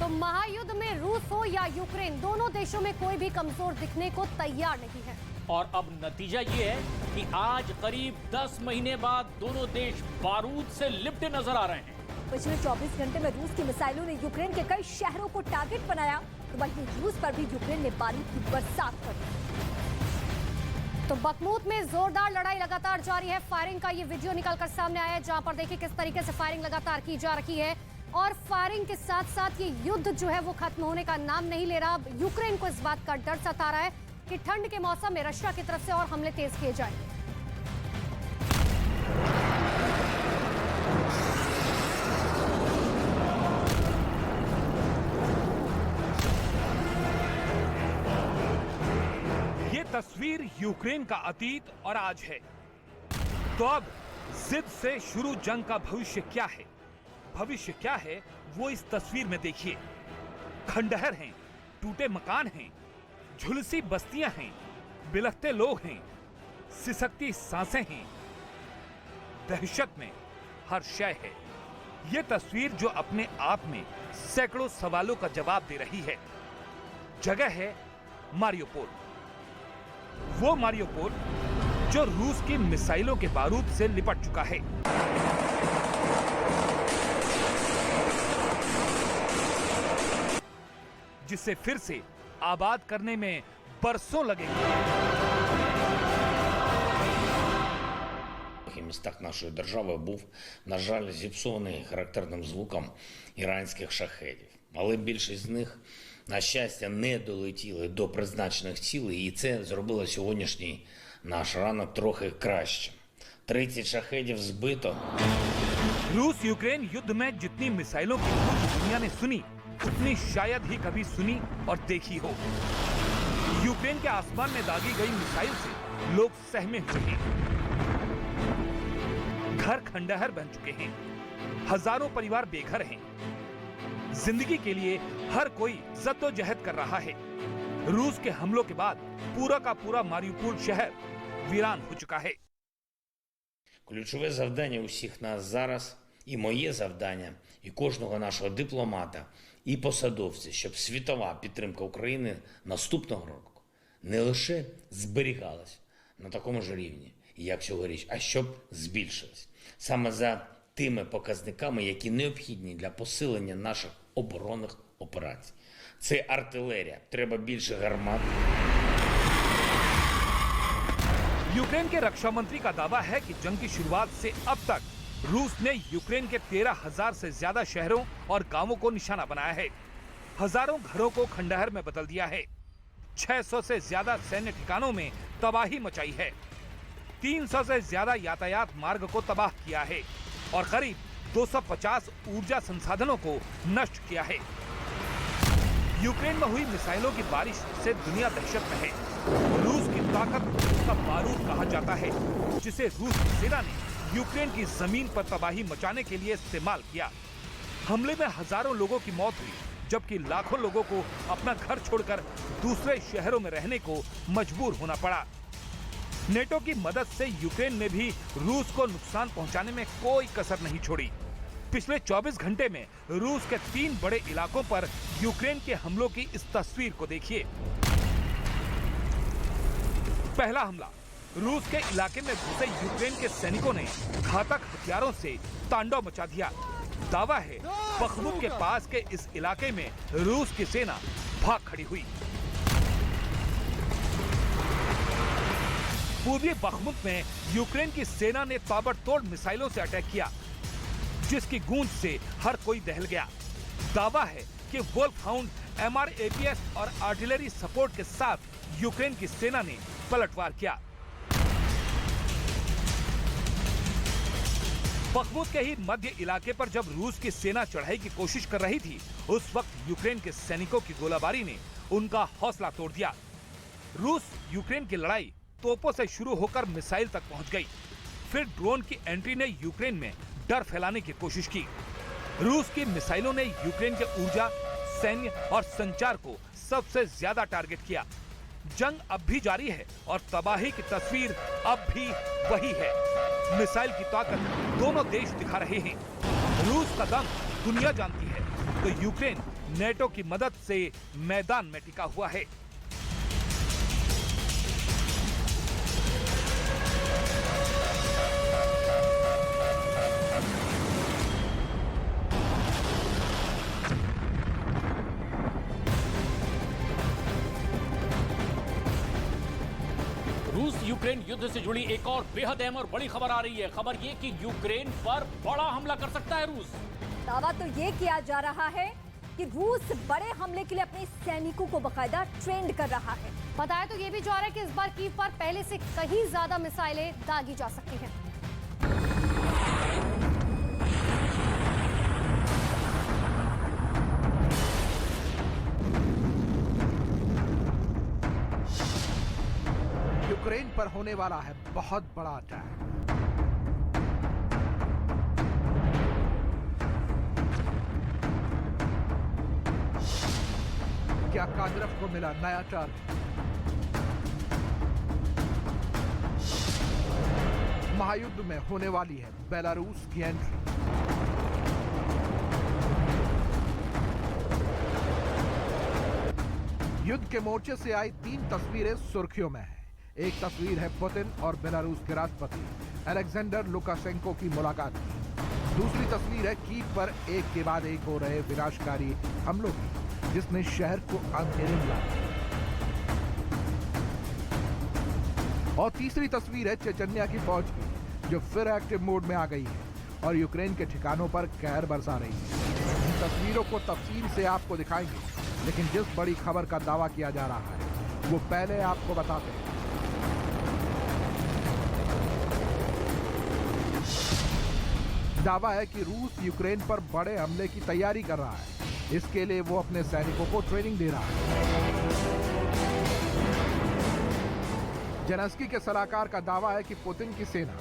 तो महायुद्ध में रूस हो या यूक्रेन, दोनों देशों में कोई भी कमजोर दिखने को तैयार नहीं है। और अब नतीजा ये है कि आज करीब 10 महीने बाद दोनों देश बारूद से लिपटे नजर आ रहे हैं। पिछले 24 घंटे में रूस की मिसाइलों ने यूक्रेन के कई शहरों को टारगेट बनाया, तो वहीं रूस पर भी यूक्रेन ने बारूद की बरसात कर दी। तो बखमूत में जोरदार लड़ाई लगातार जारी है। फायरिंग का ये वीडियो निकलकर सामने आया है, जहां पर देखिए किस तरीके से फायरिंग लगातार की जा रही है। और फायरिंग के साथ साथ ये युद्ध जो है वो खत्म होने का नाम नहीं ले रहा। यूक्रेन को इस बात का डर सता रहा है कि ठंड के मौसम में रशिया की तरफ से और हमले तेज किए जाएं। ये तस्वीर यूक्रेन का अतीत और आज है। तो अब जिद से शुरू जंग का भविष्य क्या है? भविष्य क्या है वो इस तस्वीर में देखिए। खंडहर हैं, टूटे मकान हैं, झुलसी बस्तियां हैं, बिलखते लोग हैं, सिसकती सांसें हैं, दहशत में हर शय है। ये तस्वीर जो अपने आप में सैकड़ों सवालों का जवाब दे रही है। जगह है मारियोपोल, वो मारियोपोल जो रूस की मिसाइलों के बारूद से लिपट चुका है। जिसे फिर से आबाद करने में बरसों लगेंगे। Містах нашої держави був, на жаль, зіпсований характерним звуком іранських шахедів. Але більшість з них, на щастя, не долетіли до призначених цілей, і це зробило сьогоднішній наш ранок трохи кращим. 30 шахедів збито. रूस यूक्रेन युद्ध में जितनी मिसाइलों की गूंज दुनिया ने सुनी, उतनी शायद ही कभी सुनी और देखी हो। यूक्रेन के आसमान में दागी गई मिसाइल से लोग सहमे हुए हैं। घर खंडहर बन चुके हैं, हजारों परिवार बेघर हैं। जिंदगी के लिए हर कोई जद्दोजहद कर रहा है। रूस के हमलों के बाद पूरा का पूरा मारियोपोल शहर वीरान हो चुका है। Ключове завдання усіх нас зараз, і моє завдання, і кожного нашого дипломата, і посадовця, щоб світова підтримка України наступного року не лише зберігалась на такому ж рівні, як цьогоріч, а щоб збільшилась. Саме за тими показниками, які необхідні для посилення наших оборонних операцій. Це артилерія, треба більше гармат. यूक्रेन के रक्षा मंत्री का दावा है कि जंग की शुरुआत से अब तक रूस ने यूक्रेन के 13,000 से ज्यादा शहरों और गांवों को निशाना बनाया है। हजारों घरों को खंडहर में बदल दिया है। 600 से ज्यादा सैन्य ठिकानों में तबाही मचाई है। 300 से ज्यादा यातायात मार्ग को तबाह किया है और करीब 250 ऊर्जा संसाधनों को नष्ट किया है। यूक्रेन में हुई मिसाइलों की बारिश से दुनिया दहशत में है। रूस की ताकत का बारूद कहा जाता है, जिसे रूस की सेना ने यूक्रेन की जमीन पर तबाही मचाने के लिए इस्तेमाल किया। हमले में हजारों लोगों की मौत हुई, जबकि लाखों लोगों को अपना घर छोड़कर दूसरे शहरों में रहने को मजबूर होना पड़ा। नेटो की मदद से यूक्रेन ने भी रूस को नुकसान पहुंचाने में कोई कसर नहीं छोड़ी। पिछले 24 घंटे में रूस के 3 बड़े इलाकों पर यूक्रेन के हमलों की इस तस्वीर को देखिए। पहला हमला, रूस के इलाके में घुसे यूक्रेन के सैनिकों ने घातक हथियारों से तांडव मचा दिया। दावा है बखमुत के पास के इस इलाके में रूस की सेना भाग खड़ी हुई। पूर्वी बखमुत में यूक्रेन की सेना ने ताबड़तोड़ मिसाइलों से अटैक किया, जिसकी गूंज से हर कोई दहल गया। दावा है कि वोल्फहाउंड, MRAPS और आर्टिलरी सपोर्ट के साथ यूक्रेन की सेना ने पलटवार किया। बखमुत के ही मध्य इलाके पर जब रूस की सेना चढ़ाई की कोशिश कर रही थी, उस वक्त यूक्रेन के सैनिकों की गोलाबारी ने उनका हौसला तोड़ दिया। रूस यूक्रेन की लड़ाई तोपों से शुरू होकर मिसाइल तक पहुंच गई। फिर ड्रोन की एंट्री ने यूक्रेन में डर फैलाने की कोशिश की। रूस की मिसाइलों ने यूक्रेन के ऊर्जा, सैन्य और संचार को सबसे ज्यादा टारगेट किया। जंग अब भी जारी है और तबाही की तस्वीर अब भी वही है। मिसाइल की ताकत दोनों देश दिखा रहे हैं। रूस का दम दुनिया जानती है। तो यूक्रेन नेटो की मदद से मैदान में टिका हुआ है। रूस यूक्रेन युद्ध से जुड़ी एक और बेहद अहम और बड़ी खबर आ रही है। खबर ये कि यूक्रेन पर बड़ा हमला कर सकता है रूस। दावा तो ये किया जा रहा है कि रूस बड़े हमले के लिए अपने सैनिकों को बकायदा ट्रेंड कर रहा है। बताया तो ये भी जा रहा है कि इस बार कीव पर पहले से कहीं ज्यादा मिसाइलें दागी जा सकती हैं। यूक्रेन पर होने वाला है बहुत बड़ा अटैक। क्या कादिरोव को मिला नया टारगेट? महायुद्ध में होने वाली है बेलारूस की एंट्री। युद्ध के मोर्चे से आई 3 तस्वीरें सुर्खियों में हैं। एक तस्वीर है पुतिन और बेलारूस के राष्ट्रपति अलेक्जेंडर लुकाशेंको की मुलाकात की। दूसरी तस्वीर है कीव पर एक के बाद एक हो रहे विनाशकारी हमलों की, जिसने शहर को अंधेरे में डाला। और तीसरी तस्वीर है चेचन्या की फौज की, जो फिर एक्टिव मोड में आ गई है और यूक्रेन के ठिकानों पर कहर बरसा रही है। इन तस्वीरों को तफसील से आपको दिखाएंगे, लेकिन जिस बड़ी खबर का दावा किया जा रहा है वो पहले आपको बताते हैं। दावा है कि रूस यूक्रेन पर बड़े हमले की तैयारी कर रहा है। इसके लिए वो अपने सैनिकों को ट्रेनिंग दे रहा है। जेलेंस्की के सलाहकार का दावा है कि पुतिन की सेना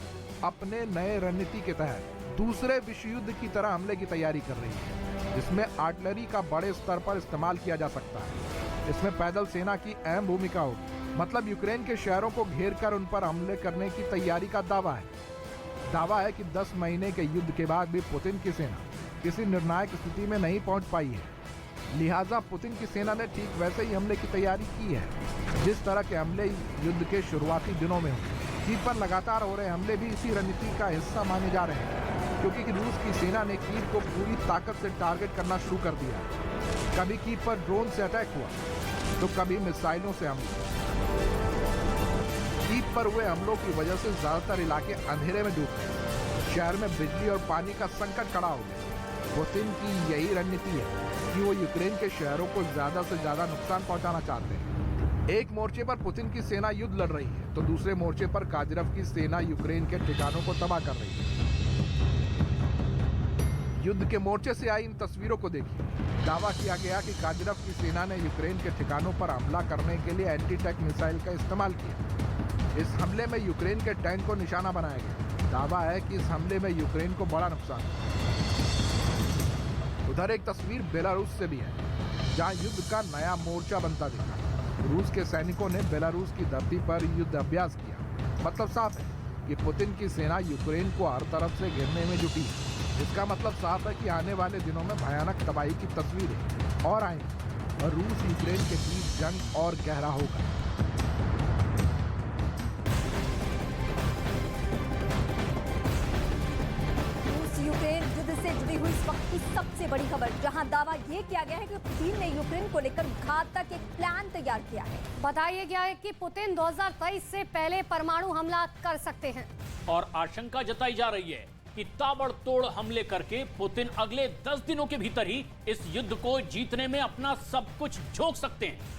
अपने नए रणनीति के तहत दूसरे विश्व युद्ध की तरह हमले की तैयारी कर रही है, जिसमें आर्टिलरी का बड़े स्तर पर इस्तेमाल किया जा सकता है। इसमें पैदल सेना की अहम भूमिका होगी। मतलब यूक्रेन के शहरों को घेर कर उन पर हमले करने की तैयारी का दावा है। दावा है कि 10 महीने के युद्ध के बाद भी पुतिन की सेना किसी निर्णायक स्थिति में नहीं पहुंच पाई है। लिहाजा पुतिन की सेना ने ठीक वैसे ही हमले की तैयारी की है जिस तरह के हमले युद्ध के शुरुआती दिनों में हुए। कीव पर लगातार हो रहे हमले भी इसी रणनीति का हिस्सा माने जा रहे हैं, क्योंकि रूस की सेना ने कीव को पूरी ताकत से टारगेट करना शुरू कर दिया। कभी कीव पर ड्रोन से अटैक हुआ तो कभी मिसाइलों से हमले। कीव पर हुए हमलों की वजह से ज्यादातर इलाके अंधेरे में डूब गए। शहर में बिजली और पानी का संकट खड़ा हो गया। पुतिन की यही रणनीति है कि वो यूक्रेन के शहरों को ज्यादा से ज्यादा नुकसान पहुंचाना चाहते हैं। एक मोर्चे पर पुतिन की सेना युद्ध लड़ रही है तो दूसरे मोर्चे पर कादिरोव की सेना यूक्रेन के ठिकानों को तबाह कर रही है। युद्ध के मोर्चे से आई इन तस्वीरों को देखिए। दावा किया गया कि कादिरोव की सेना ने यूक्रेन के ठिकानों पर हमला करने के लिए एंटी टैंक मिसाइल का इस्तेमाल किया। इस हमले में यूक्रेन के टैंक को निशाना बनाया गया। दावा है कि इस हमले में यूक्रेन को बड़ा नुकसान हुआ। उधर एक तस्वीर बेलारूस से भी है, जहां युद्ध का नया मोर्चा बनता दिखा। रूस के सैनिकों ने बेलारूस की धरती पर युद्ध अभ्यास किया। मतलब साफ है कि पुतिन की सेना यूक्रेन को हर तरफ से घेरने में जुटी है। इसका मतलब साफ है कि आने वाले दिनों में भयानक तबाही की तस्वीरें और आएंगी और रूस यूक्रेन के बीच जंग और गहरा होगा। जुड़ी हुई इस वक्त की सबसे बड़ी खबर, जहां दावा यह किया गया है कि पुतिन ने यूक्रेन को लेकर घातक एक प्लान तैयार किया है। बताया गया है कि पुतिन 2023 से पहले परमाणु हमला कर सकते हैं और आशंका जताई जा रही है कि ताबड़तोड़ हमले करके पुतिन अगले 10 दिनों के भीतर ही इस युद्ध को जीतने में अपना सब कुछ झोंक सकते हैं।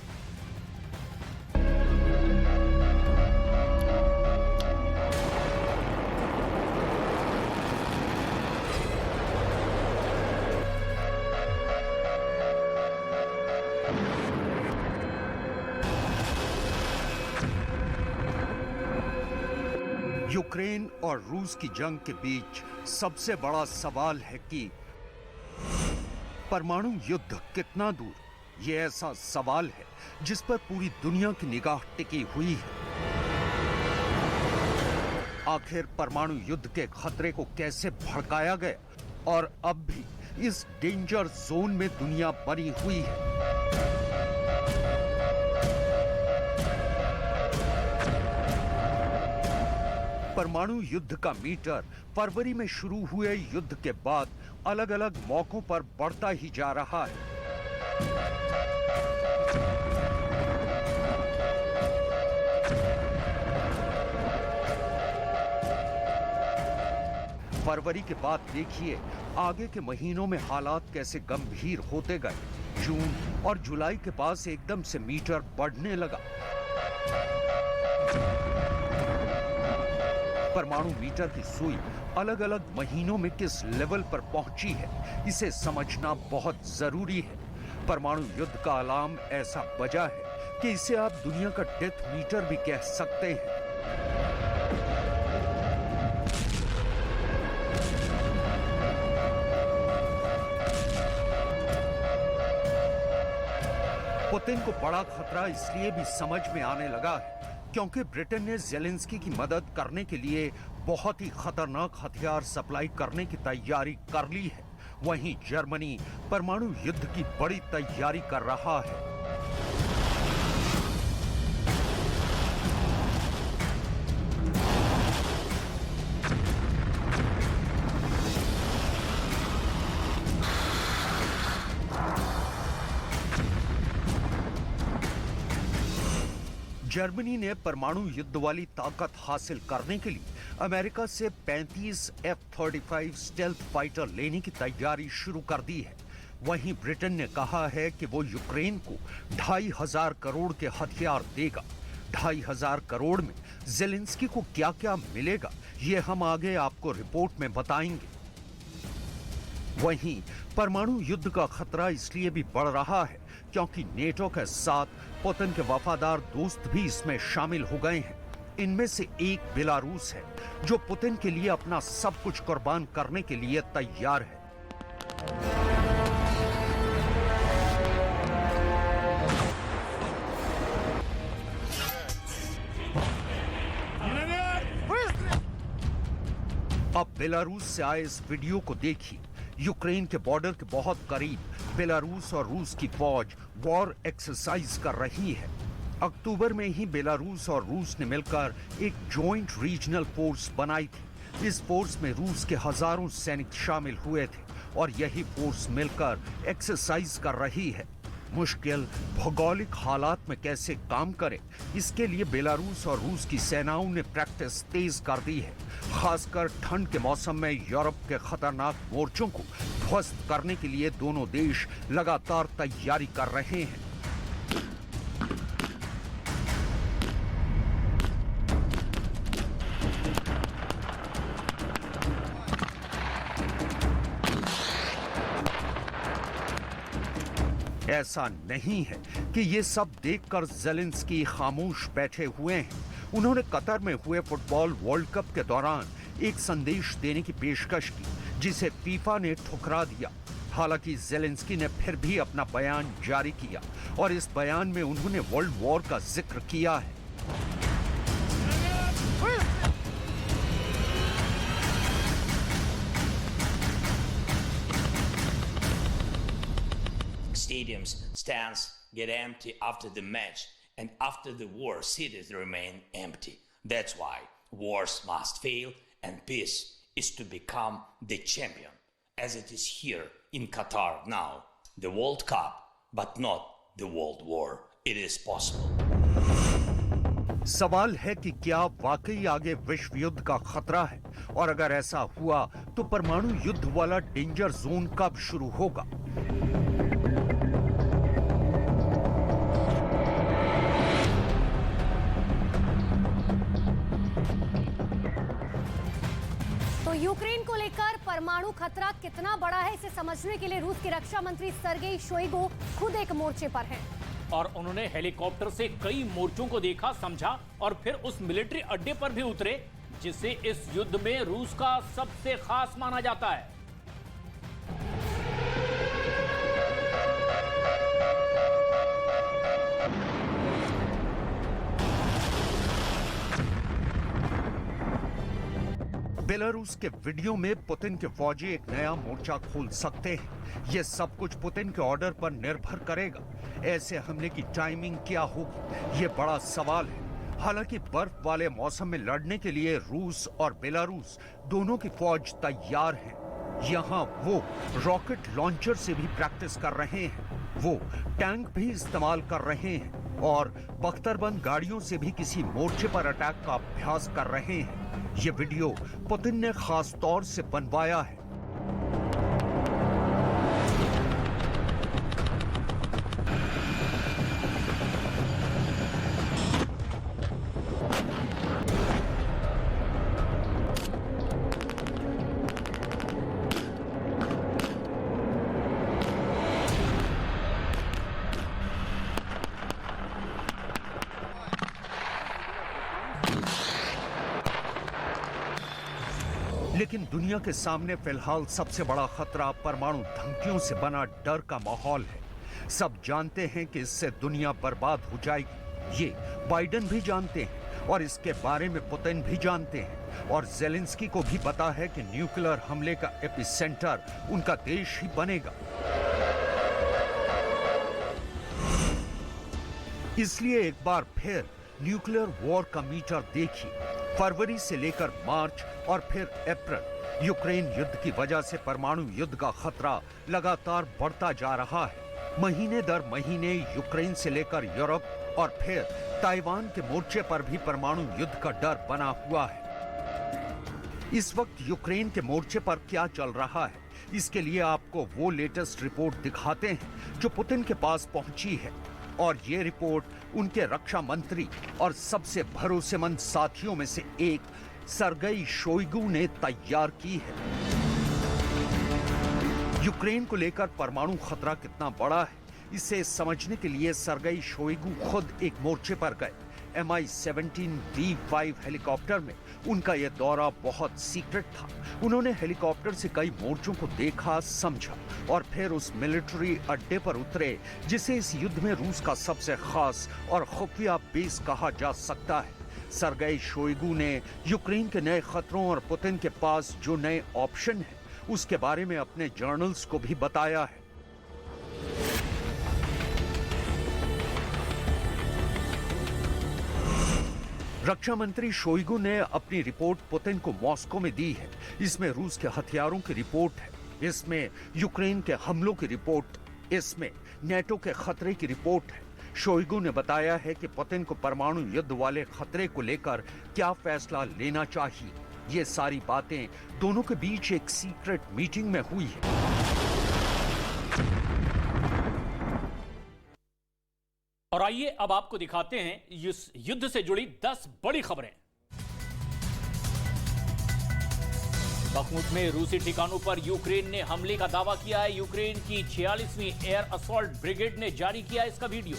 यूक्रेन और रूस की जंग के बीच सबसे बड़ा सवाल है कि परमाणु युद्ध कितना दूर। यह ऐसा सवाल है जिस पर पूरी दुनिया की निगाह टिकी हुई है। आखिर परमाणु युद्ध के खतरे को कैसे भड़काया गया और अब भी इस डेंजर जोन में दुनिया बनी हुई है। परमाणु युद्ध का मीटर फरवरी में शुरू हुए युद्ध के बाद अलग अलग मौकों पर बढ़ता ही जा रहा है। फरवरी के बाद देखिए आगे के महीनों में हालात कैसे गंभीर होते गए। जून और जुलाई के पास एकदम से मीटर बढ़ने लगा। परमाणु मीटर की सुई अलग अलग महीनों में किस लेवल पर पहुंची है, इसे समझना बहुत जरूरी है। परमाणु युद्ध का अलार्म ऐसा बजा है कि इसे आप दुनिया का डेथ मीटर भी कह सकते हैं। पुतिन को बड़ा खतरा इसलिए भी समझ में आने लगा है क्योंकि ब्रिटेन ने ज़ेलेंस्की की मदद करने के लिए बहुत ही खतरनाक हथियार सप्लाई करने की तैयारी कर ली है। वहीं जर्मनी परमाणु युद्ध की बड़ी तैयारी कर रहा है। जर्मनी ने परमाणु युद्ध वाली ताकत हासिल करने के लिए अमेरिका से 35 F-35 स्टेल्थ फाइटर लेने की तैयारी शुरू कर दी है। वहीं ब्रिटेन ने कहा है कि वो यूक्रेन को 2,500 करोड़ के हथियार देगा। 2,500 करोड़ में ज़ेलेंस्की को क्या-क्या मिलेगा, ये हम आगे आपको रिपोर्ट में बताएंगे। वहीं परमाणु युद्ध का खतरा इसलिए भी बढ़ रहा है क्योंकि नेटो के साथ पुतिन के वफादार दोस्त भी इसमें शामिल हो गए हैं। इनमें से एक बेलारूस है जो पुतिन के लिए अपना सब कुछ कुर्बान करने के लिए तैयार है। अब बेलारूस से आए इस वीडियो को देखिए। यूक्रेन के बॉर्डर के बहुत करीब बेलारूस और रूस की फौज वॉर एक्सरसाइज कर रही है। अक्टूबर में ही बेलारूस और रूस ने मिलकर एक जॉइंट रीजनल फोर्स बनाई थी। इस फोर्स में रूस के हजारों सैनिक शामिल हुए थे और यही फोर्स मिलकर एक्सरसाइज कर रही है। मुश्किल भौगोलिक हालात में कैसे काम करें, इसके लिए बेलारूस और रूस की सेनाओं ने प्रैक्टिस तेज कर दी है। खासकर ठंड के मौसम में यूरोप के खतरनाक मोर्चों को ध्वस्त करने के लिए दोनों देश लगातार तैयारी कर रहे हैं। ऐसा नहीं है कि ये सब देखकर ज़ेलेंस्की खामोश बैठे हुए हैं। उन्होंने कतर में हुए फुटबॉल वर्ल्ड कप के दौरान एक संदेश देने की पेशकश की, जिसे फीफा ने ठुकरा दिया। हालांकि ज़ेलेंस्की ने फिर भी अपना बयान जारी किया और इस बयान में उन्होंने वर्ल्ड वॉर का जिक्र किया है। Stadiums, stands get empty after the match, and after the war, cities remain empty. That's why wars must fail, and peace is to become the champion, as it is here in Qatar now. The World Cup, but not the World War. It is possible. सवाल है कि क्या वाकई आगे विश्व युद्ध का खतरा है, और अगर ऐसा हुआ तो परमाणु युद्ध वाला डेंजर जोन कब शुरू होगा? तो यूक्रेन को लेकर परमाणु खतरा कितना बड़ा है, इसे समझने के लिए रूस के रक्षा मंत्री सर्गेई शोइगु खुद एक मोर्चे पर हैं। और उन्होंने हेलीकॉप्टर से कई मोर्चों को देखा, समझा और फिर उस मिलिट्री अड्डे पर भी उतरे जिसे इस युद्ध में रूस का सबसे खास माना जाता है। बेलारूस के वीडियो में पुतिन के फौजी एक नया मोर्चा खोल सकते हैं। ये सब कुछ पुतिन के ऑर्डर पर निर्भर करेगा। ऐसे हमले की टाइमिंग क्या होगी, ये बड़ा सवाल है। हालांकि बर्फ वाले मौसम में लड़ने के लिए रूस और बेलारूस दोनों की फौज तैयार है। यहाँ वो रॉकेट लॉन्चर से भी प्रैक्टिस कर रहे हैं, वो टैंक भी इस्तेमाल कर रहे हैं और बख्तरबंद गाड़ियों से भी किसी मोर्चे पर अटैक का अभ्यास कर रहे हैं। ये वीडियो पुतिन ने खास तौर से बनवाया है। लेकिन दुनिया के सामने फिलहाल सबसे बड़ा खतरा परमाणु धमकियों से बना डर का माहौल है। सब जानते हैं कि इससे दुनिया बर्बाद हो जाएगी। ये बाइडेन भी जानते हैं और इसके बारे में पुतिन भी जानते हैं और जेलेंस्की को भी पता है कि न्यूक्लियर हमले का एपिसेंटर उनका देश ही बनेगा। इसलिए एक बार फिर न्यूक्लियर वॉर का मीटर देखिए। फरवरी से लेकर मार्च और फिर अप्रैल, यूक्रेन युद्ध की वजह से परमाणु युद्ध का खतरा लगातार बढ़ता जा रहा है। महीने दर महीने यूक्रेन से लेकर यूरोप और फिर ताइवान के मोर्चे पर भी परमाणु युद्ध का डर बना हुआ है। इस वक्त यूक्रेन के मोर्चे पर क्या चल रहा है, इसके लिए आपको वो लेटेस्ट रिपोर्ट दिखाते हैं जो पुतिन के पास पहुंची है। और ये रिपोर्ट उनके रक्षा मंत्री और सबसे भरोसेमंद साथियों में से एक सर्गेई शोइगु ने तैयार की है। यूक्रेन को लेकर परमाणु खतरा कितना बड़ा है, इसे समझने के लिए सर्गेई शोइगु खुद एक मोर्चे पर गए। Mi-17V5 हेलीकॉप्टर में उनका यह दौरा बहुत सीक्रेट था। उन्होंने हेलीकॉप्टर से कई मोर्चों को देखा, समझा और फिर उस मिलिट्री अड्डे पर उतरे जिसे इस युद्ध में रूस का सबसे खास और खुफिया बेस कहा जा सकता है। सर्गेई शोइगु ने यूक्रेन के नए खतरों और पुतिन के पास जो नए ऑप्शन हैं, उसके बारे में अपने जर्नल्स को भी बताया है। रक्षा मंत्री शोइगु ने अपनी रिपोर्ट पुतिन को मॉस्को में दी है। इसमें रूस के हथियारों की रिपोर्ट है, इसमें यूक्रेन के हमलों की रिपोर्ट, इसमें नेटो के खतरे की रिपोर्ट है। शोइगु ने बताया है कि पुतिन को परमाणु युद्ध वाले खतरे को लेकर क्या फैसला लेना चाहिए। ये सारी बातें दोनों के बीच एक सीक्रेट मीटिंग में हुई है। और आइए अब आपको दिखाते हैं इस युद्ध से जुड़ी 10 बड़ी खबरें। बखमुत में रूसी ठिकानों पर यूक्रेन ने हमले का दावा किया है। यूक्रेन की 46वीं एयर असॉल्ट ब्रिगेड ने जारी किया इसका वीडियो।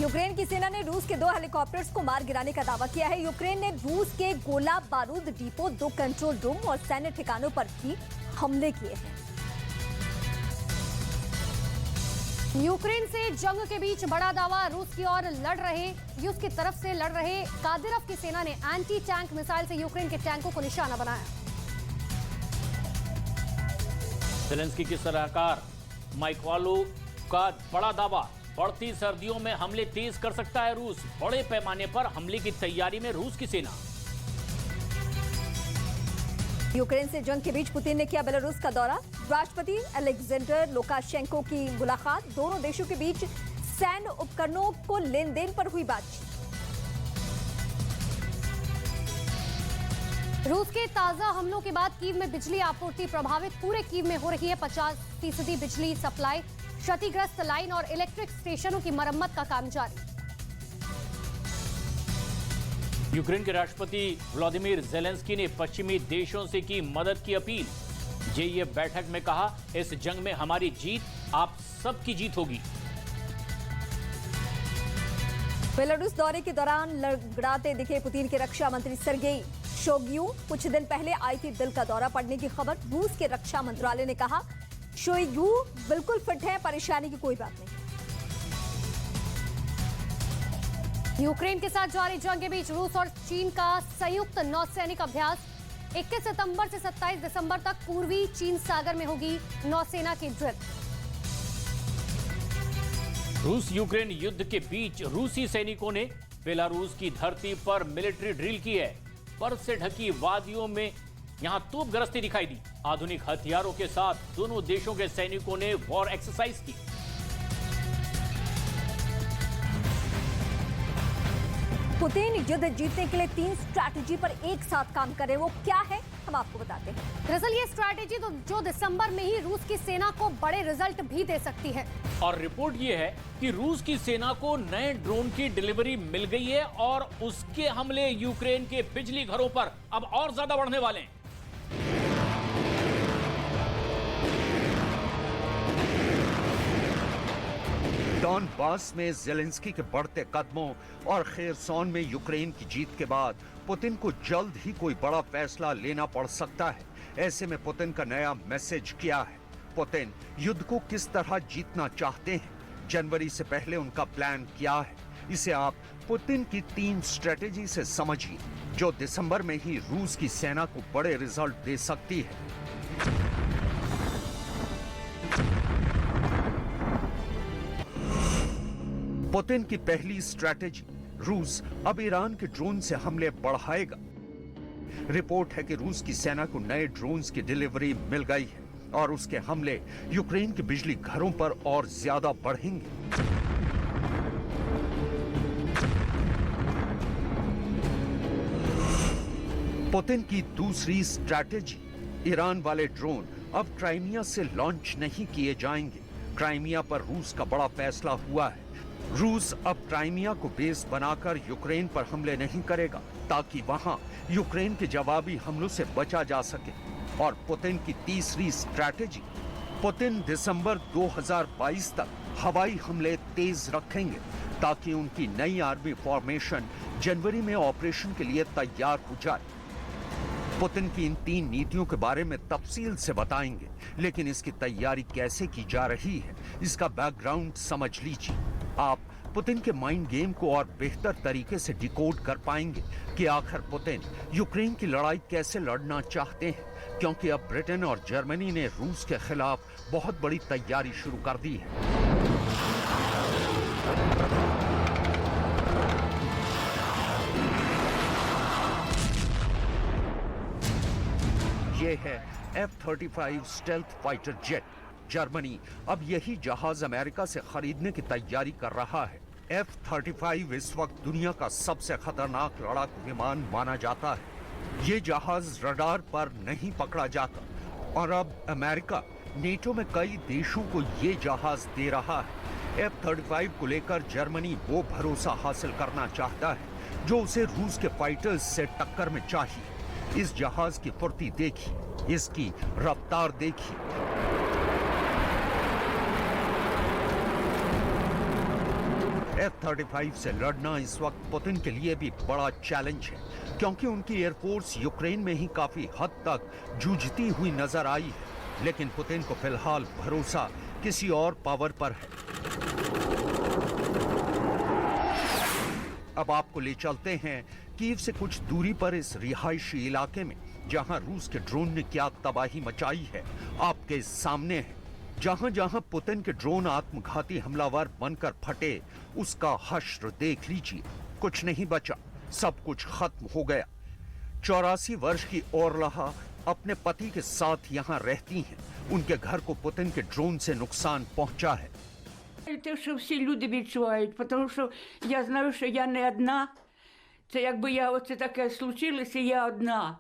यूक्रेन की सेना ने रूस के 2 हेलीकॉप्टर्स को मार गिराने का दावा किया है। यूक्रेन ने रूस के गोला बारूद डिपो, 2 कंट्रोल रूम और सैन्य ठिकानों पर भी हमले किए हैं। यूक्रेन से जंग के बीच बड़ा दावा, रूस की ओर लड़ रहे रूस की तरफ से लड़ रहे कादिरोव की सेना ने एंटी टैंक मिसाइल से यूक्रेन के टैंकों को निशाना बनाया। जेलेंस्की की सलाहकार माइकवालो का बड़ा दावा, बढ़ती सर्दियों में हमले तेज कर सकता है रूस। बड़े पैमाने पर हमले की तैयारी में रूस की सेना। यूक्रेन से जंग के बीच पुतिन ने किया बेलारूस का दौरा। राष्ट्रपति अलेक्जेंडर लुकाशेंको की मुलाकात, दोनों देशों के बीच सैन्य उपकरणों को लेन देन पर हुई बातचीत। रूस के ताजा हमलों के बाद कीव में बिजली आपूर्ति प्रभावित, पूरे कीव में हो रही है 50% बिजली सप्लाई। क्षतिग्रस्त लाइन और इलेक्ट्रिक स्टेशनों की मरम्मत का काम जारी। यूक्रेन के राष्ट्रपति व्लादिमीर जेलेंस्की ने पश्चिमी देशों से की मदद की अपील। ये बैठक में कहा, इस जंग में हमारी जीत आप सबकी जीत होगी। बेलारूस दौरे के दौरान लड़खड़ाते दिखे पुतिन के रक्षा मंत्री सर्गेई शोइगु। कुछ दिन पहले आई थी दिल का दौरा पड़ने की खबर। रूस के रक्षा मंत्रालय ने कहा, शोइगु बिल्कुल फिट है, परेशानी की कोई बात नहीं। यूक्रेन के साथ जारी जंग के बीच रूस और चीन का संयुक्त नौसैनिक अभ्यास 21 सितंबर से 27 दिसंबर तक पूर्वी चीन सागर में होगी नौसेना की ड्रिल। रूस यूक्रेन युद्ध के बीच रूसी सैनिकों ने बेलारूस की धरती पर मिलिट्री ड्रिल की है। बर्फ से ढकी वादियों में यहां तोप गरजती दिखाई दी। आधुनिक हथियारों के साथ दोनों देशों के सैनिकों ने वॉर एक्सरसाइज की। पुतिन युद्ध जीतने के लिए 3 स्ट्रैटेजी पर एक साथ काम कर रहे हैं। वो क्या है, हम आपको बताते हैं। दरअसल ये स्ट्रैटेजी तो जो दिसंबर में ही रूस की सेना को बड़े रिजल्ट भी दे सकती है। और रिपोर्ट ये है कि रूस की सेना को नए ड्रोन की डिलीवरी मिल गई है और उसके हमले यूक्रेन के बिजली घरों पर अब और ज्यादा बढ़ने वाले हैं। डॉनबास में जेलेंस्की के बढ़ते कदमों और खेरसॉन में यूक्रेन की जीत के बाद पुतिन को जल्द ही कोई बड़ा फैसला लेना पड़ सकता है। ऐसे में पुतिन का नया मैसेज क्या है? पुतिन युद्ध को किस तरह जीतना चाहते हैं? जनवरी से पहले उनका प्लान क्या है? इसे आप पुतिन की 3 स्ट्रेटेजी से समझिए, जो दिसंबर में ही रूस की सेना को बड़े रिजल्ट दे सकती है। पुतिन की पहली स्ट्रैटेजी, रूस अब ईरान के ड्रोन से हमले बढ़ाएगा। रिपोर्ट है कि रूस की सेना को नए ड्रोन्स की डिलीवरी मिल गई है और उसके हमले यूक्रेन के बिजली घरों पर और ज्यादा बढ़ेंगे। पुतिन की दूसरी स्ट्रैटेजी, ईरान वाले ड्रोन अब क्राइमिया से लॉन्च नहीं किए जाएंगे। क्राइमिया पर रूस का बड़ा फैसला हुआ है। रूस अब क्राइमिया को बेस बनाकर यूक्रेन पर हमले नहीं करेगा, ताकि वहां यूक्रेन के जवाबी हमलों से बचा जा सके। और पुतिन की तीसरी स्ट्रैटेजी, पुतिन दिसंबर 2022 तक हवाई हमले तेज रखेंगे, ताकि उनकी नई आर्मी फॉर्मेशन जनवरी में ऑपरेशन के लिए तैयार हो जाए। पुतिन की इन 3 नीतियों के बारे में तफसील से बताएंगे, लेकिन इसकी तैयारी कैसे की जा रही है, इसका बैकग्राउंड समझ लीजिए। आप पुतिन के माइंड गेम को और बेहतर तरीके से डिकोड कर पाएंगे कि आखिर पुतिन यूक्रेन की लड़ाई कैसे लड़ना चाहते हैं, क्योंकि अब ब्रिटेन और जर्मनी ने रूस के खिलाफ बहुत बड़ी तैयारी शुरू कर दी है। ये है F-35 stealth fighter jet. Germany अब यही जहाज अमेरिका से खरीदने की तैयारी कर रहा है। F-35 इस वक्त दुनिया का सबसे खतरनाक लड़ाकू विमान माना जाता है। ये जहाज रडार पर नहीं पकड़ा जाता और अब अमेरिका नेटो में कई देशों को ये जहाज दे रहा है। F-35 को लेकर जर्मनी वो भरोसा हासिल करना चाहता है जो उसे रूस के फाइटर्स से टक्कर में चाहिए। इस जहाज की फुर्ती देखिए, इसकी रफ्तार देखिए। F-35 से लड़ना इस वक्त पुतिन के लिए भी बड़ा चैलेंज है, क्योंकि उनकी एयरफोर्स यूक्रेन में ही काफी हद तक जूझती हुई नजर आई है। लेकिन पुतिन को फिलहाल भरोसा किसी और पावर पर है। अब आपको ले चलते हैं कीव से कुछ दूरी पर इस रिहायशी इलाके में, जहां रूस के ड्रोन ने क्या तबाही मचाई है आपके सामने है। जहां जहां पुतिन के ड्रोन आत्मघाती हमलावर बनकर फटे, उसका हश्र देख लीजिए। कुछ नहीं बचा, सब कुछ खत्म हो गया। 84 वर्ष की ओरलहा अपने पति के साथ यहाँ रहती हैं। उनके घर को पुतिन के ड्रोन से नुकसान पहुंचा है। Те, що всі люди відчувають, тому що я знаю, що я не одна. Це якби оце таке случилося, я одна.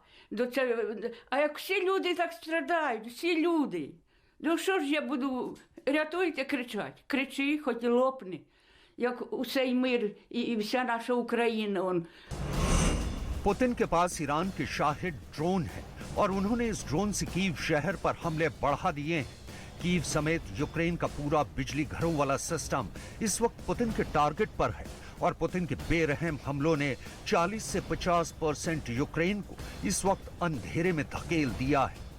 А як всі люди так страдають, всі люди. Ну що ж я буду, рятуйте, кричать. Кричи, хоч лопни, як усей мир і вся наша Україна. पुतिन के पास ईरान के शाहिद ड्रोन है और उन्होंने इस ड्रोन से कीव शहर पर हमले बढ़ा दिए हैं। कीव समेत यूक्रेन का पूरा बिजली घरों वाला सिस्टम इस वक्त पुतिन के टारगेट पर है और पुतिन के बेरहम हमलों ने 40 से 50% यूक्रेन को इस वक्त अंधेरे में धकेल दिया है।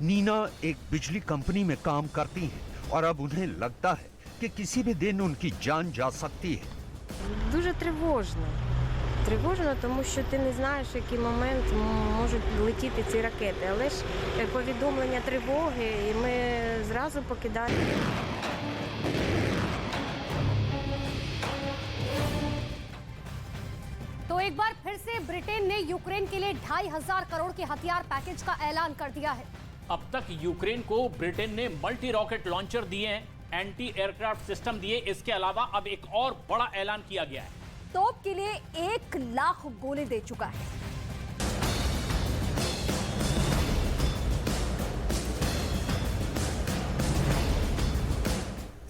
नीना एक बिजली कंपनी में काम करती हैं और अब उन्हें लगता है कि किसी भी दिन उनकी जान जा सकती है। Дуже дуже тривожно. Тривожно, тому що ти не знаєш, в який момент можуть летіти ці ракети. Але ж повідомлення тривоги, і ми зразу покидаємо. तो एक बार फिर से ब्रिटेन ने यूक्रेन के लिए 2,500 करोड़ के हथियार पैकेज का ऐलान कर दिया है। अब तक यूक्रेन को ब्रिटेन ने मल्टी रॉकेट लॉन्चर दिए हैं, एंटी एयरक्राफ्ट सिस्टम दिए। इसके अलावा अब एक और बड़ा ऐलान किया गया है। तोप के लिए 1 लाख गोले दे चुका है।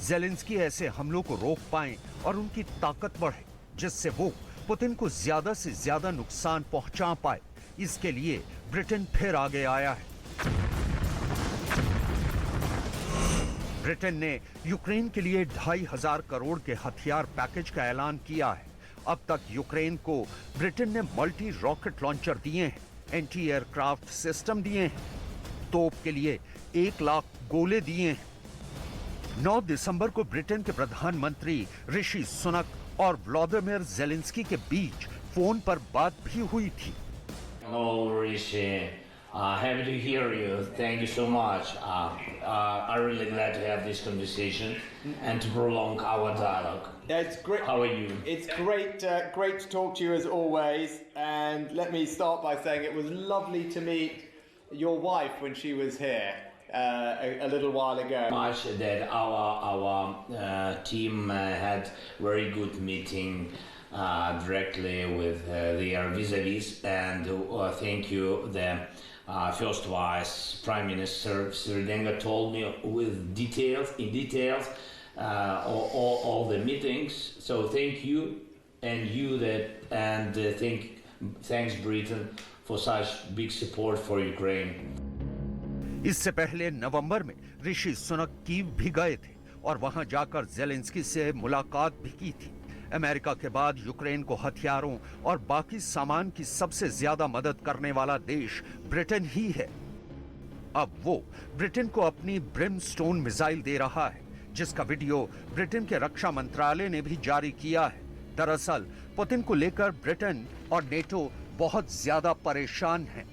जेलेंस्की ऐसे हमलों को रोक पाएं और उनकी ताकत बढ़े, जिससे वो पुतिन को ज्यादा से ज्यादा नुकसान पहुंचा पाए। इसके लिए ब्रिटेन फिर आगे आया है। ब्रिटेन ने यूक्रेन के लिए 2,500 करोड़ के हथियार पैकेज का ऐलान किया है। अब तक यूक्रेन को ब्रिटेन ने मल्टी रॉकेट लॉन्चर दिए हैं, एंटी एयरक्राफ्ट सिस्टम दिए हैं, तोप के लिए 1 लाख गोले दिए हैं। 9 दिसंबर को ब्रिटेन के प्रधानमंत्री ऋषि सुनक और व्लादिमीर जेलेंस्की के बीच फोन पर बात भी हुई थी। Hello, Rishi. Happy to hear you. Thank you so much. I'm really glad to have this conversation and to prolong our dialogue. Yeah, it's great. How are you? It's great, great to talk to you as always. And let me start by saying it was lovely to meet your wife when she was here a little while ago. Much that our team had very good meeting directly with their vis-a-vis, and thank you. The First Vice Prime Minister Sridenga told me with details, all the meetings. So thank you, and thanks Britain for such big support for Ukraine. इससे पहले नवंबर में Rishi Sunak Kyiv भी गए थे और वहां जाकर Zelensky से मुलाकात भी की थी। अमेरिका के बाद यूक्रेन को हथियारों और बाकी सामान की सबसे ज्यादा मदद करने वाला देश ब्रिटेन ही है। अब वो ब्रिटेन को अपनी ब्रिमस्टोन मिसाइल दे रहा है, जिसका वीडियो ब्रिटेन के रक्षा मंत्रालय ने भी जारी किया है। दरअसल पुतिन को लेकर ब्रिटेन और नेटो बहुत ज्यादा परेशान है।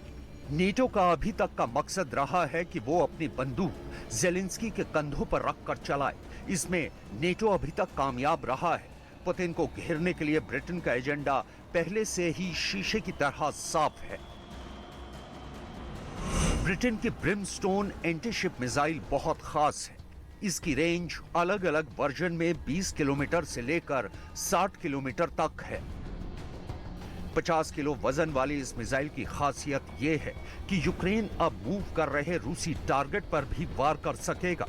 नेटो का अभी तक का मकसद रहा है कि वो अपनी बंदूक जेलेंस्की के कंधों पर रखकर चलाए। इसमें नेटो अभी तक कामयाब रहा है। पुतिन को घेरने के लिए ब्रिटेन का एजेंडा पहले से ही शीशे की तरह साफ है। ब्रिटेन की ब्रिमस्टोन एंटीशिप मिसाइल बहुत खास है। इसकी रेंज अलग अलग वर्जन में 20 किलोमीटर से लेकर 60 किलोमीटर तक है। 50 किलो वजन वाली इस मिसाइल की खासियत यह है कि यूक्रेन अब मूव कर रहे रूसी टारगेट पर भी वार कर सकेगा।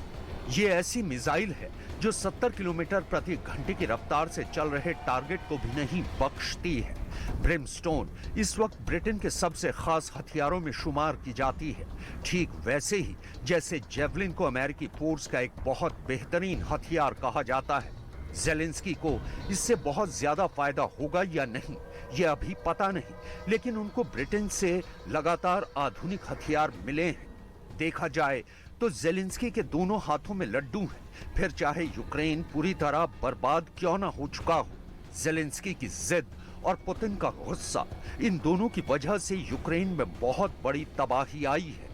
ये ऐसी मिसाइल है जो 70 किलोमीटर प्रति घंटे की रफ्तार से चल रहे टारगेट को भी नहीं बख्शती है। ब्रिमस्टोन इस वक्त ब्रिटेन के सबसे खास हथियारों में शुमार की जाती है, ठीक वैसे ही जैसे जेवलिन को अमेरिकी फोर्स का एक बहुत बेहतरीन हथियार कहा जाता है। जेलेंस्की को इससे बहुत ज्यादा फायदा होगा या नहीं, ये अभी पता नहीं, लेकिन उनको ब्रिटेन से लगातार आधुनिक हथियार मिले हैं। देखा जाए तो जेलेंस्की के दोनों हाथों में लड्डू हैं, फिर चाहे यूक्रेन पूरी तरह बर्बाद क्यों ना हो चुका हो। जेलेंस्की की जिद और पुतिन का गुस्सा, इन दोनों की वजह से यूक्रेन में बहुत बड़ी तबाही आई है।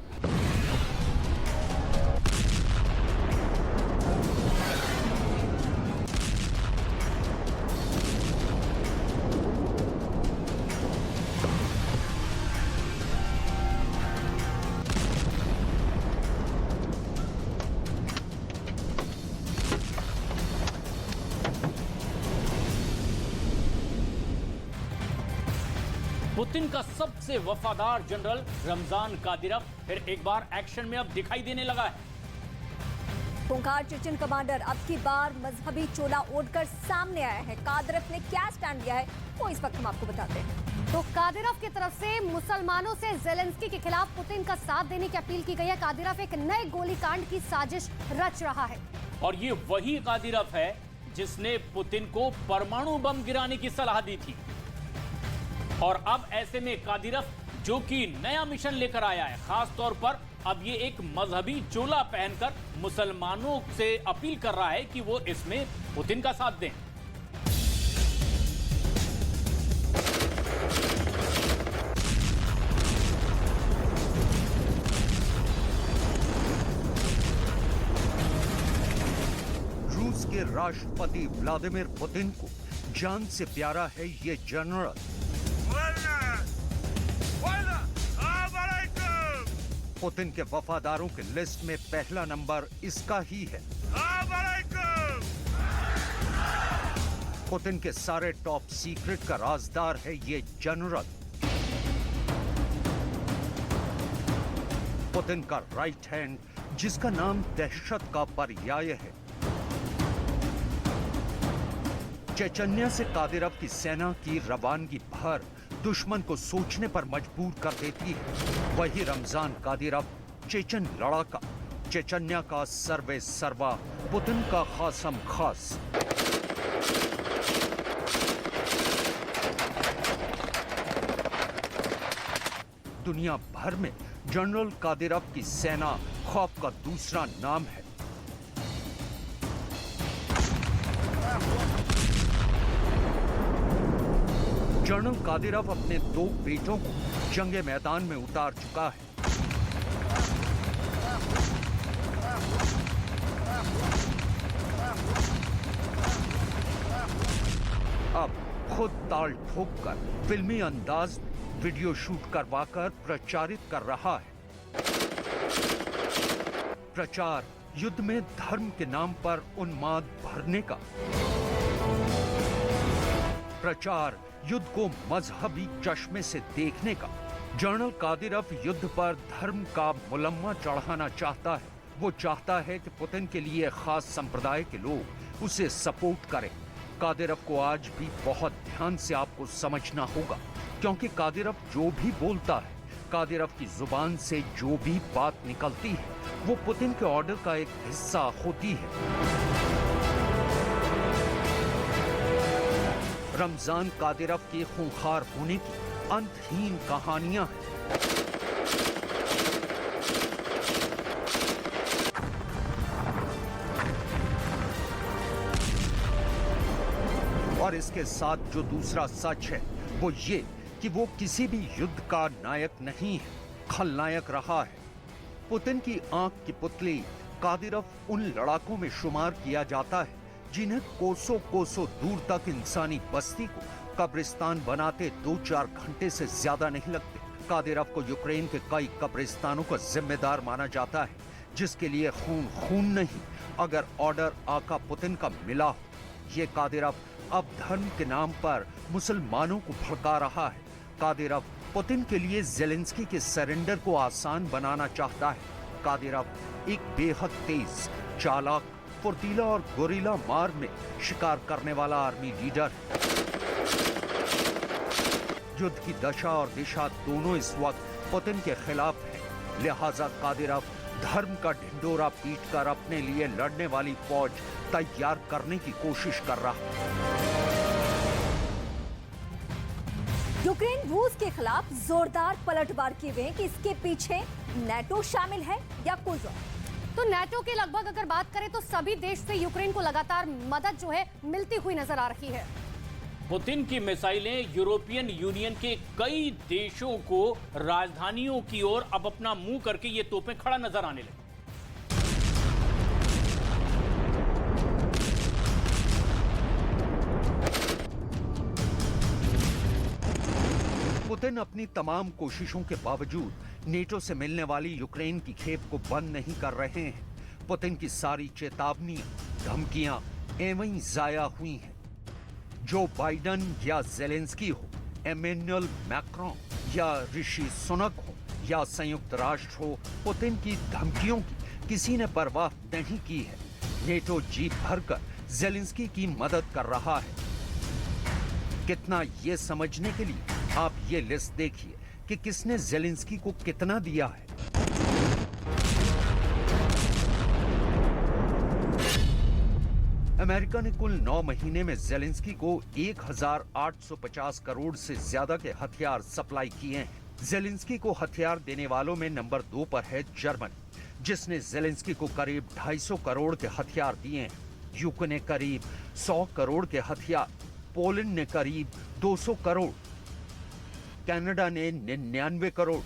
पुतिन का सबसे वफादार जनरल रमजान कादिरोव फिर एक बार एक्शन में अब दिखाई देने लगा है। खूंखार चेचन कमांडर अब की बार मजहबी चोला ओढ़कर सामने आया है। कादिरोव ने क्या स्टैंड लिया है वो इस वक्त हम आपको बताते हैं। तो कादिरोव की तरफ से मुसलमानों से जेलेंस्की के खिलाफ पुतिन का साथ देने की अपील की गई है। कादिरोव एक नए गोलीकांड की साजिश रच रहा है और ये वही कादिरोव है जिसने पुतिन को परमाणु बम गिराने की सलाह दी थी। और अब ऐसे में कादिरोव जो कि नया मिशन लेकर आया है, खास तौर पर अब ये एक मजहबी चोला पहनकर मुसलमानों से अपील कर रहा है कि वो इसमें पुतिन का साथ दें। के राष्ट्रपति व्लादिमीर पुतिन को जान से प्यारा है ये जनरल। पुतिन के वफादारों की लिस्ट में पहला नंबर इसका ही है। पुतिन के सारे टॉप सीक्रेट का राजदार है ये जनरल। पुतिन का राइट हैंड, जिसका नाम दहशत का पर्याय है। चेचन्या से कादिरव की सेना की रवानगी भर दुश्मन को सोचने पर मजबूर कर देती है। वही रमजान कादिरव, चेचन लड़ाका, चेचन्या का सर्वे सर्वा, पुतिन का खासम खास। दुनिया भर में जनरल कादिरव की सेना खौफ का दूसरा नाम है। जनरल कादिरव अपने 2 बेटों को जंगे मैदान में उतार चुका है। अब खुद ताल ठोककर फिल्मी अंदाज में वीडियो शूट करवाकर प्रचारित कर रहा है। प्रचार युद्ध में धर्म के नाम पर उन्माद भरने का। प्रचार युद्ध को मजहबी चश्मे से देखने का। जनरल कादिरव युद्ध पर धर्म का मुलम्मा चढ़ाना चाहता है। वो चाहता है कि पुतिन के लिए खास संप्रदाय के लोग उसे सपोर्ट करें। कादिरव को आज भी बहुत ध्यान से आपको समझना होगा, क्योंकि कादिरव जो भी बोलता है, कादिरव की जुबान से जो भी बात निकलती है, वो पुतिन के ऑर्डर का एक हिस्सा होती है। रमजान कादिरव के खूंखार होने की अंतहीन कहानियां हैं। और इसके साथ जो दूसरा सच है वो ये कि वो किसी भी युद्ध का नायक नहीं है, खलनायक रहा है। पुतिन की आंख की पुतली कादिरव उन लड़ाकों में शुमार किया जाता है जिन्हें कोसों कोसों दूर तक इंसानी बस्ती को कब्रिस्तान बनाते 2-4 घंटे से ज्यादा नहीं लगते। कादिरव को यूक्रेन के कई कब्रिस्तानों का जिम्मेदार माना जाता है, जिसके लिए खून खून नहीं, अगर ऑर्डर आका पुतिन का मिला हो। ये कादिरव अब धर्म के नाम पर मुसलमानों को भड़का रहा है। कादिरव पुतिन के लिए ज़ेलेंस्की के सरेंडर को आसान बनाना चाहता है। कादिरव एक बेहद तेज, चालाक, फुर्तीला और गोरिल्ला मार में शिकार करने वाला आर्मी लीडर है। युद्ध की दशा और दिशा दोनों इस वक्त पुतिन के खिलाफ है, लिहाजा कादिरव धर्म का ढिंडोरा पीटकर अपने लिए लड़ने वाली फौज तैयार करने की कोशिश कर रहा है। यूक्रेन रूस के खिलाफ जोरदार पलटवार किए हुए कि इसके पीछे नेटो शामिल है या कोई और? तो नेटो के लगभग अगर बात करें तो सभी देश से यूक्रेन को लगातार मदद जो है मिलती हुई नजर आ रही है। पुतिन की मिसाइलें यूरोपियन यूनियन के कई देशों को राजधानियों की ओर अब अपना मुंह करके ये तोपें खड़ा नजर आने लगी। पुतिन अपनी तमाम कोशिशों के बावजूद नेटो से मिलने वाली यूक्रेन की खेप को बंद नहीं कर रहे हैं। पुतिन की सारी चेतावनियां, धमकियां एवं ही जाया हुई हैं। जो बाइडन या ज़ेलेंस्की हो, एमेन्युअल मैक्रोन या ऋषि सुनक हो या संयुक्त राष्ट्र हो, पुतिन की धमकियों की किसी ने परवाह नहीं की है। नेटो जी भरकर ज़ेलेंस्की की मदद कर रहा है। कितना ये समझने के लिए आप ये लिस्ट देखिए कि किसने ज़ेलेंस्की को कितना दिया है। अमेरिका ने कुल 9 महीने में ज़ेलेंस्की को 1850 करोड़ से ज्यादा के हथियार सप्लाई किए हैं। ज़ेलेंस्की को हथियार देने वालों में नंबर 2 पर है जर्मनी, जिसने ज़ेलेंस्की को करीब 250 करोड़ के हथियार दिए हैं। यूके ने करीब 100 करोड़ के हथियार, पोलैंड ने करीब 200 करोड़, कनाडा ने 99 करोड़,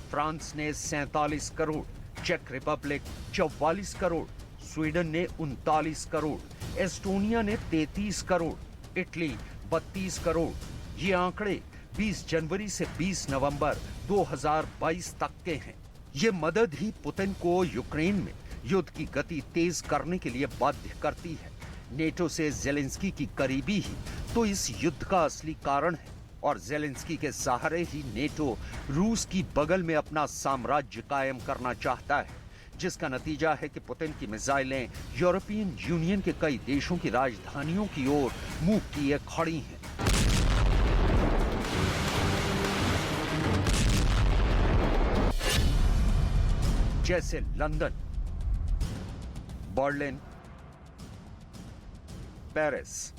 फ्रांस ने 47 करोड़, चेक रिपब्लिक 44 करोड़, स्वीडन ने 39 करोड़, एस्टोनिया ने 33 करोड़, इटली 32 करोड़। ये आंकड़े 20 जनवरी से 20 नवंबर 2022 तक के हैं। ये मदद ही पुतिन को यूक्रेन में युद्ध की गति तेज करने के लिए बाध्य करती है। नेटो से जेलेंस्की की करीबी ही तो इस युद्ध का असली कारण है और जेलेंस्की के सहारे ही नेटो रूस की बगल में अपना साम्राज्य कायम करना चाहता है, जिसका नतीजा है कि पुतिन की मिसाइलें यूरोपियन यूनियन के कई देशों की राजधानियों की ओर मुंह किए खड़ी हैं। जैसे लंदन, बर्लिन, पेरिस,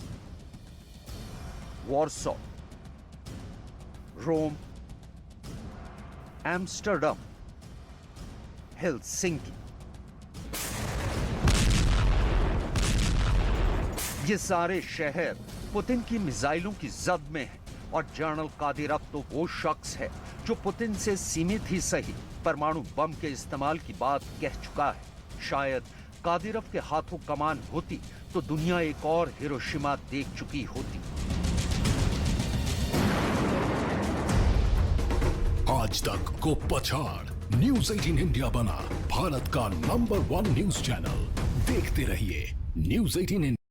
वॉर्सो, रोम, एम्स्टर्डम, हेलसिंकी। ये सारे शहर पुतिन की मिसाइलों की जद में हैं और जनरल कादिरोव तो वो शख्स है जो पुतिन से सीमित ही सही परमाणु बम के इस्तेमाल की बात कह चुका है। शायद कादिरोव के हाथों कमान होती तो दुनिया एक और हिरोशिमा देख चुकी होती। आज तक को पछाड़ न्यूज़ 18 इंडिया बना भारत का नंबर 1 न्यूज चैनल। देखते रहिए न्यूज़ 18 इंडिया।